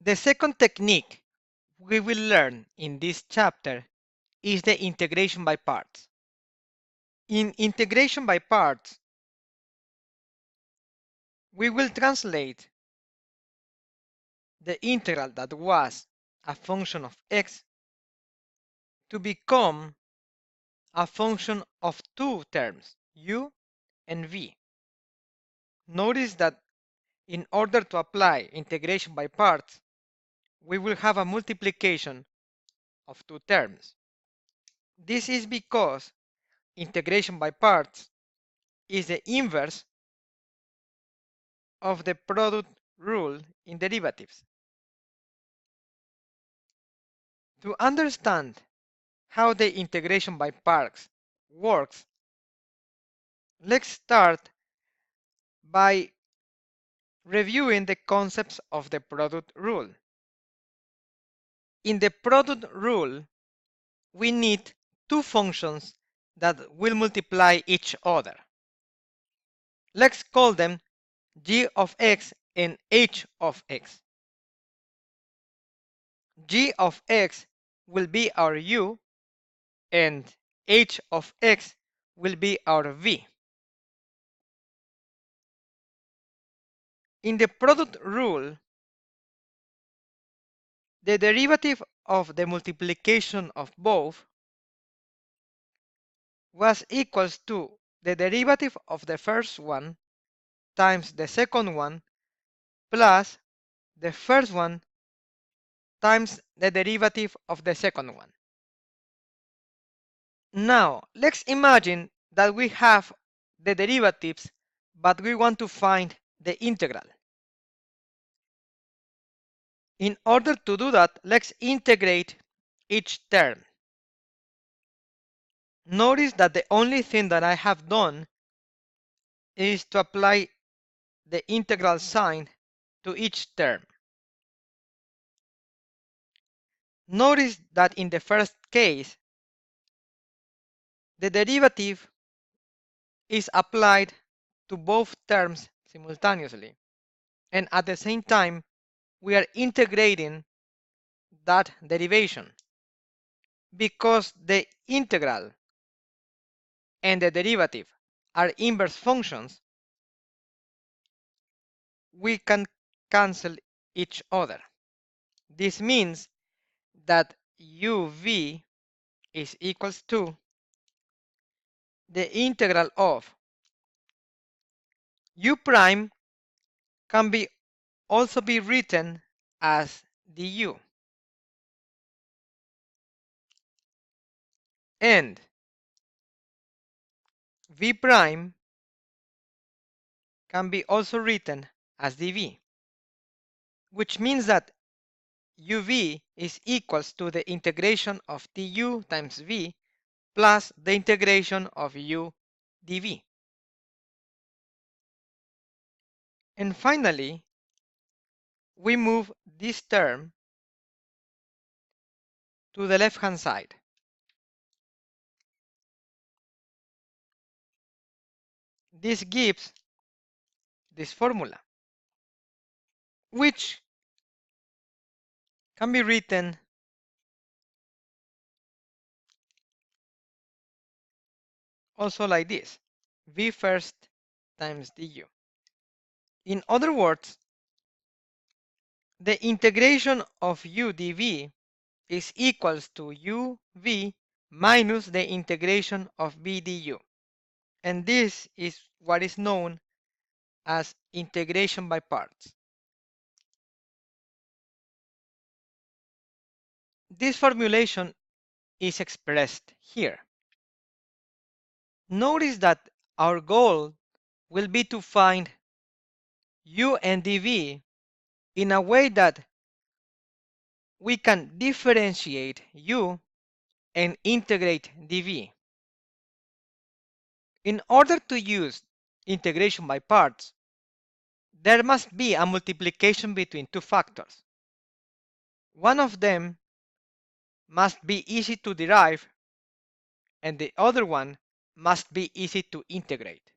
The second technique we will learn in this chapter is the integration by parts. In integration by parts, we will translate the integral that was a function of x to become a function of two terms, u and v. Notice that in order to apply integration by parts, we will have a multiplication of two terms. This is because integration by parts is the inverse of the product rule in derivatives. To understand how the integration by parts works, let's start by reviewing the concepts of the product rule. In the product rule, we need two functions that will multiply each other. Let's call them g of x and h of x. G of x will be our u and h of x will be our v. In the product rule, the derivative of the multiplication of both was equals to the derivative of the first one times the second one plus the first one times the derivative of the second one. Now, let's imagine that we have the derivatives, but we want to find the integral. In order to do that, let's integrate each term. Notice that the only thing that I have done is to apply the integral sign to each term. Notice that in the first case, the derivative is applied to both terms simultaneously, and at the same time, we are integrating that derivation. Because the integral and the derivative are inverse functions, we can cancel each other. This means that uv is equals to the integral of u prime can be also be written as du, and v prime can be also written as dv, which means that uv is equals to the integration of du times v plus the integration of u dv. And finally, we move this term to the left-hand side. This gives this formula, which can be written also like this, v first times du. In other words, the integration of u dv is equals to uv minus the integration of v du. And this is what is known as integration by parts. This formulation is expressed here. Notice that our goal will be to find u and dv in a way that we can differentiate u and integrate dv. In order to use integration by parts, there must be a multiplication between two factors. One of them must be easy to derive, and the other one must be easy to integrate.